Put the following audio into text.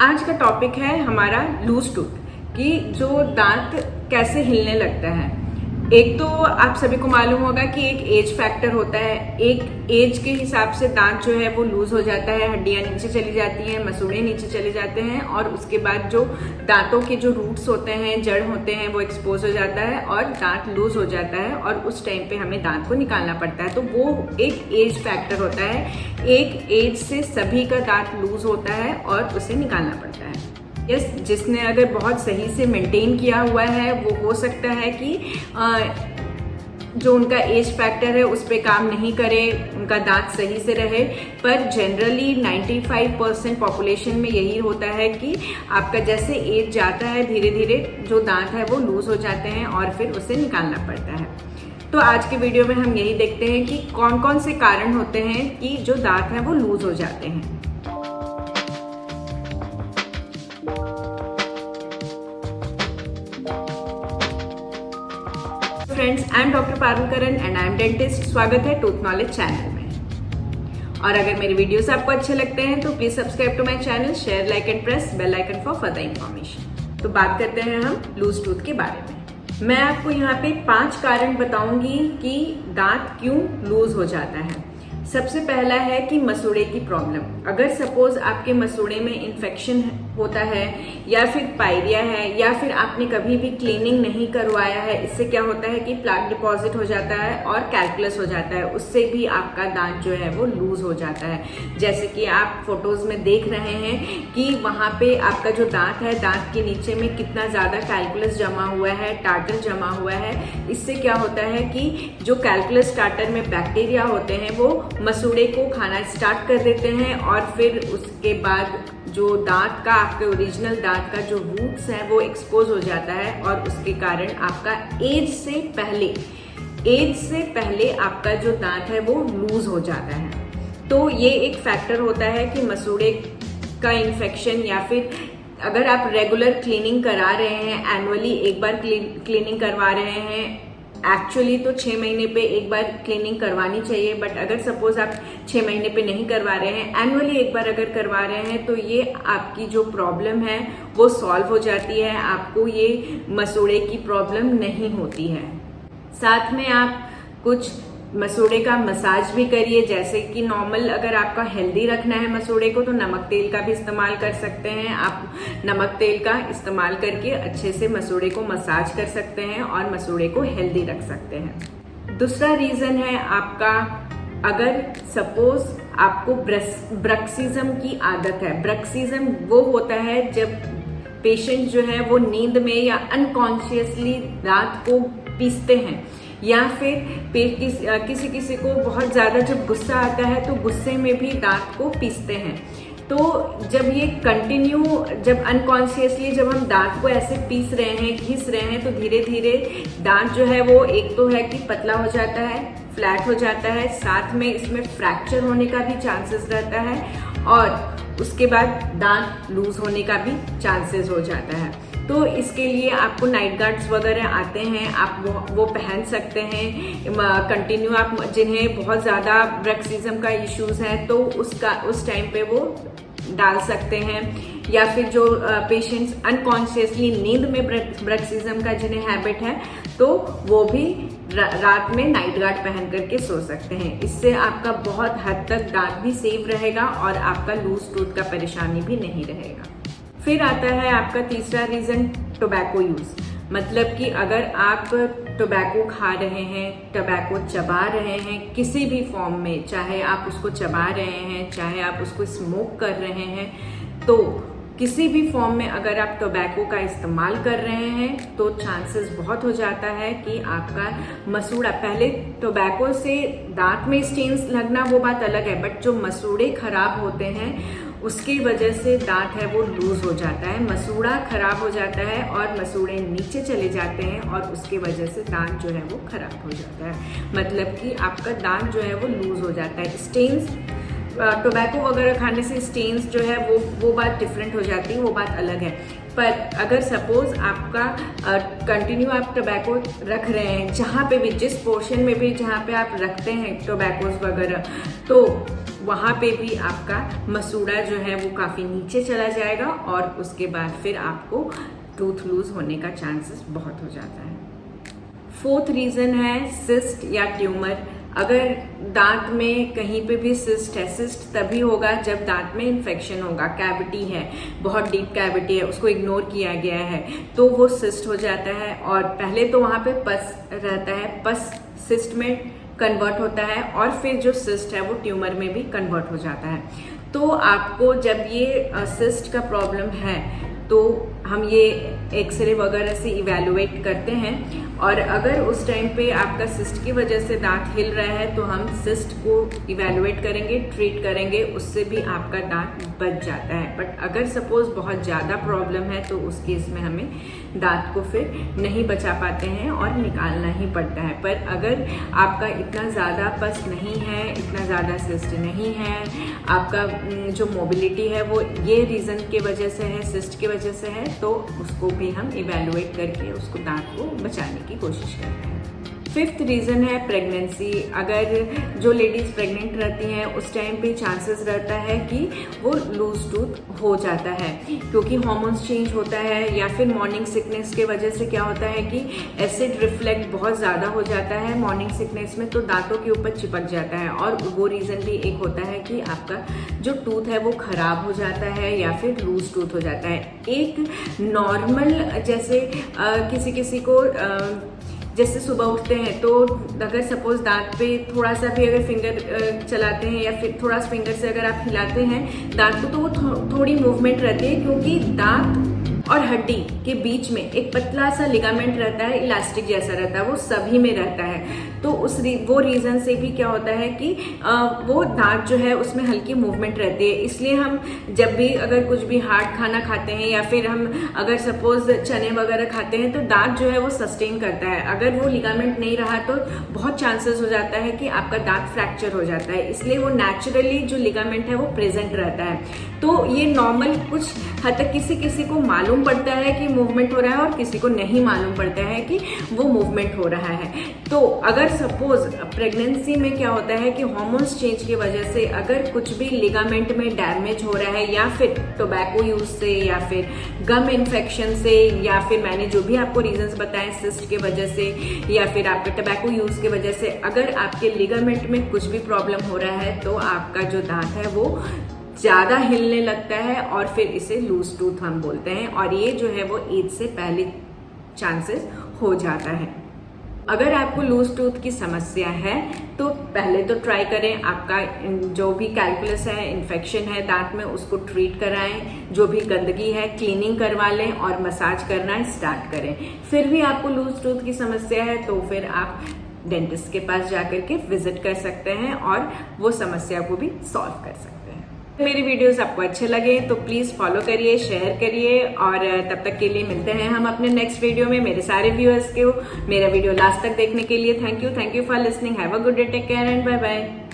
आज का टॉपिक है हमारा लूज टूथ कि जो दांत कैसे हिलने लगता है। एक तो आप सभी को मालूम होगा कि एक एज फैक्टर होता है। एक एज के हिसाब से दांत जो है वो लूज हो जाता है, हड्डियां नीचे चली जाती हैं, मसूड़े नीचे चले जाते हैं और उसके बाद जो दांतों के जो रूट्स होते हैं, जड़ होते हैं, वो एक्सपोज हो जाता है और दांत लूज हो जाता है और उस टाइम पे हमें दांत को निकालना पड़ता है। तो वो एक एज फैक्टर होता है। एक एज से सभी का दांत लूज होता है और उसे निकालना पड़ता है। यस, जिसने अगर बहुत सही से मेंटेन किया हुआ है वो हो सकता है कि जो उनका एज फैक्टर है उस पर काम नहीं करे, उनका दांत सही से रहे। पर जनरली 95% पॉपुलेशन में यही होता है कि आपका जैसे एज जाता है धीरे धीरे जो दांत है वो लूज हो जाते हैं और फिर उसे निकालना पड़ता है। तो आज के वीडियो में हम यही देखते हैं कि कौन कौन से कारण होते हैं कि जो दांत है वो लूज हो जाते हैं। Friends, I am doctor Parul Karan and I am dentist. स्वागत है टूथ नॉलेज चैनल में। और अगर मेरे वीडियोस आपको अच्छे लगते हैं तो please subscribe to my channel, share, like and press bell icon for further information. तो बात करते हैं हम लूज टूथ के बारे में। मैं आपको यहाँ पे 5 कारण बताऊंगी कि दांत क्यों लूज हो जाता है। सबसे पहला है कि मसूड़े की प्रॉब्लम। अगर सपोज आपके मसूड़े में इन्फेक्शन होता है या फिर पायरिया है या फिर आपने कभी भी क्लीनिंग नहीं करवाया है, इससे क्या होता है कि प्लाक डिपॉजिट हो जाता है और कैल्कुलस हो जाता है। उससे भी आपका दांत जो है वो लूज हो जाता है। जैसे कि आप फोटोज में देख रहे हैं कि वहां पे आपका जो दांत है, दांत के नीचे में कितना ज्यादा कैल्कुलस जमा हुआ है, टार्टर जमा हुआ है। इससे क्या होता है कि जो कैल्कुलस टार्टर में बैक्टीरिया होते हैं वो मसूड़े को खाना स्टार्ट कर देते हैं और फिर उसके बाद जो दांत का, आपके ओरिजिनल दांत का जो रूट्स है वो एक्सपोज हो जाता है और उसके कारण आपका एज से पहले आपका जो दांत है वो लूज हो जाता है। तो ये एक फैक्टर होता है कि मसूड़े का इन्फेक्शन, या फिर अगर आप रेगुलर क्लीनिंग करा रहे हैं, एनुअली एक बार क्लीनिंग करवा रहे हैं। एक्चुअली तो 6 महीने पे एक बार क्लीनिंग करवानी चाहिए, बट अगर सपोज आप 6 महीने पे नहीं करवा रहे हैं, एनुअली एक बार अगर करवा रहे हैं तो ये आपकी जो प्रॉब्लम है वो सॉल्व हो जाती है। आपको ये मसूड़े की प्रॉब्लम नहीं होती है। साथ में आप कुछ मसूड़े का मसाज भी करिए। जैसे कि नॉर्मल अगर आपका हेल्दी रखना है मसूड़े को तो नमक तेल का भी इस्तेमाल कर सकते हैं। आप नमक तेल का इस्तेमाल करके अच्छे से मसूड़े को मसाज कर सकते हैं और मसूड़े को हेल्दी रख सकते हैं। दूसरा रीजन है आपका, अगर सपोज आपको ब्रक्सिज्म की आदत है। ब्रक्सिज्म वो होता है जब पेशेंट जो है वो नींद में या अनकॉन्शियसली दांत को पीसते हैं, या फिर किसी को बहुत ज्यादा जब गुस्सा आता है तो गुस्से में भी दांत को पीसते हैं। तो जब ये कंटिन्यू, जब अनकॉन्शियसली जब हम दांत को ऐसे पीस रहे हैं, घिस रहे हैं, तो धीरे धीरे दांत जो है वो एक तो है कि पतला हो जाता है, फ्लैट हो जाता है, साथ में इसमें फ्रैक्चर होने का भी चांसेस रहता है और उसके बाद दांत लूज होने का भी चांसेस हो जाता है। तो इसके लिए आपको नाइट गार्ड्स वगैरह आते हैं, आप वो पहन सकते हैं कंटिन्यू। आप जिन्हें बहुत ज़्यादा ब्रक्सिज्म का इश्यूज है तो उस टाइम पे वो डाल सकते हैं। या फिर जो पेशेंट्स अनकॉन्शियसली नींद में ब्रक्सिज्म का जिन्हें हैबिट है तो वो भी रात में नाइट गार्ड पहन करके सो सकते हैं। इससे आपका बहुत हद तक दांत भी सेफ रहेगा और आपका लूज टूथ का परेशानी भी नहीं रहेगा। फिर आता है आपका तीसरा रीजन, टोबैको यूज। मतलब कि अगर आप टोबैको खा रहे हैं, टोबैको चबा रहे हैं किसी भी फॉर्म में, चाहे आप उसको चबा रहे हैं, चाहे आप उसको स्मोक कर रहे हैं, तो किसी भी फॉर्म में अगर आप टोबैको का इस्तेमाल कर रहे हैं तो चांसेस बहुत हो जाता है कि आपका मसूड़ा, पहले टोबैको से दांत में स्टेन्स लगना वो बात अलग है, बट जो मसूड़े खराब होते हैं उसकी वजह से दांत है वो लूज हो जाता है, मसूड़ा खराब हो जाता है और मसूड़े नीचे चले जाते हैं और उसके वजह से दांत जो है वो खराब हो जाता है। मतलब कि आपका दांत जो है वो लूज हो जाता है। स्टेन्स, टोबैको वगैरह खाने से स्टेन्स जो है वो बात डिफरेंट हो जाती है, वो बात अलग है। पर अगर सपोज आपका कंटिन्यू आप टोबैको रख रहे हैं, जहाँ पे भी, जिस पोर्शन में भी जहाँ पे आप रखते हैं टोबैकोज वगैरह, तो वहाँ पे भी आपका मसूड़ा जो है वो काफ़ी नीचे चला जाएगा और उसके बाद फिर आपको टूथ लूज होने का चांसेस बहुत हो जाता है। फोर्थ रीज़न है सिस्ट या ट्यूमर। अगर दांत में कहीं पे भी सिस्ट है, सिस्ट तभी होगा जब दांत में इन्फेक्शन होगा, कैविटी है, बहुत डीप कैविटी है, उसको इग्नोर किया गया है तो वो सिस्ट हो जाता है। और पहले तो वहाँ पे पस रहता है, पस सिस्ट में कन्वर्ट होता है और फिर जो सिस्ट है वो ट्यूमर में भी कन्वर्ट हो जाता है। तो आपको जब ये सिस्ट का प्रॉब्लम है तो हम ये एक्सरे वगैरह से इवैल्यूएट करते हैं और अगर उस टाइम पे आपका सिस्ट की वजह से दांत हिल रहा है तो हम सिस्ट को इवैल्यूएट करेंगे, ट्रीट करेंगे, उससे भी आपका दांत बच जाता है। बट अगर सपोज बहुत ज़्यादा प्रॉब्लम है तो उस केस में हमें दांत को फिर नहीं बचा पाते हैं और निकालना ही पड़ता है। पर अगर आपका इतना ज़्यादा पस नहीं है, इतना ज़्यादा सिस्ट नहीं है, आपका जो मोबिलिटी है वो ये रीज़न के वजह से है, सिस्ट की वजह से है, तो उसको भी हम इवैल्यूएट करके उसको दांत को बचाने की कोशिश करते हैं। फिफ्थ रीज़न है प्रेगनेंसी। अगर जो लेडीज़ प्रेग्नेंट रहती हैं उस टाइम पे चांसेस रहता है कि वो लूज टूथ हो जाता है क्योंकि हार्मोन्स चेंज होता है या फिर मॉर्निंग सिकनेस के वजह से क्या होता है कि एसिड रिफ्लेक्ट बहुत ज़्यादा हो जाता है मॉर्निंग सिकनेस में, तो दांतों के ऊपर चिपक जाता है। और वो रीज़न भी एक होता है कि आपका जो टूथ है वो ख़राब हो जाता है या फिर लूज टूथ हो जाता है। एक नॉर्मल जैसे किसी को जैसे सुबह उठते हैं तो अगर सपोज दांत पे थोड़ा सा भी अगर फिंगर चलाते हैं या फिर थोड़ा फिंगर से अगर आप हिलाते हैं दांत को तो वो थोड़ी मूवमेंट रहती है क्योंकि दांत और हड्डी के बीच में एक पतला सा लिगामेंट रहता है, इलास्टिक जैसा रहता है, वो सभी में रहता है। तो वो रीज़न से भी क्या होता है कि वो दांत जो है उसमें हल्की मूवमेंट रहती है। इसलिए हम जब भी अगर कुछ भी हार्ड खाना खाते हैं या फिर हम अगर सपोज चने वगैरह खाते हैं तो दांत जो है वो सस्टेन करता है। अगर वो लिगामेंट नहीं रहा तो बहुत चांसेस हो जाता है कि आपका दांत फ्रैक्चर हो जाता है। इसलिए वो नेचुरली जो लिगामेंट है वो प्रेजेंट रहता है। तो ये नॉर्मल कुछ हद तक किसी को मालूम पड़ता है कि मूवमेंट हो रहा है और किसी को नहीं मालूम पड़ता है कि वो मूवमेंट हो रहा है। तो अगर सपोज प्रेगनेंसी में क्या होता है कि हार्मोन्स चेंज की वजह से अगर कुछ भी लिगामेंट में डैमेज हो रहा है या फिर टोबैको यूज से या फिर गम इन्फेक्शन से या फिर मैंने जो भी आपको रीजंस बताए सिस्ट के वजह से या फिर आपके टोबैको यूज की वजह से अगर आपके लिगामेंट में कुछ भी प्रॉब्लम हो रहा है तो आपका जो दांत है वो ज़्यादा हिलने लगता है और फिर इसे लूज टूथ हम बोलते हैं। और ये जो है वो एज से पहले चांसेस हो जाता है। अगर आपको लूज टूथ की समस्या है तो पहले तो ट्राई करें, आपका जो भी कैलकुलस है, इन्फेक्शन है दांत में, उसको ट्रीट कराएं, जो भी गंदगी है क्लीनिंग करवा लें और मसाज करना स्टार्ट करें। फिर भी आपको लूज टूथ की समस्या है तो फिर आप डेंटिस्ट के पास जाकर के विजिट कर सकते हैं और वो समस्या को भी सॉल्व कर सकते हैं। मेरी वीडियोस आपको अच्छे लगे तो प्लीज फॉलो करिए, शेयर करिए और तब तक के लिए मिलते हैं हम अपने नेक्स्ट वीडियो में। मेरे सारे व्यूअर्स को मेरा वीडियो लास्ट तक देखने के लिए thank you for listening. Have a good day, take care and bye bye.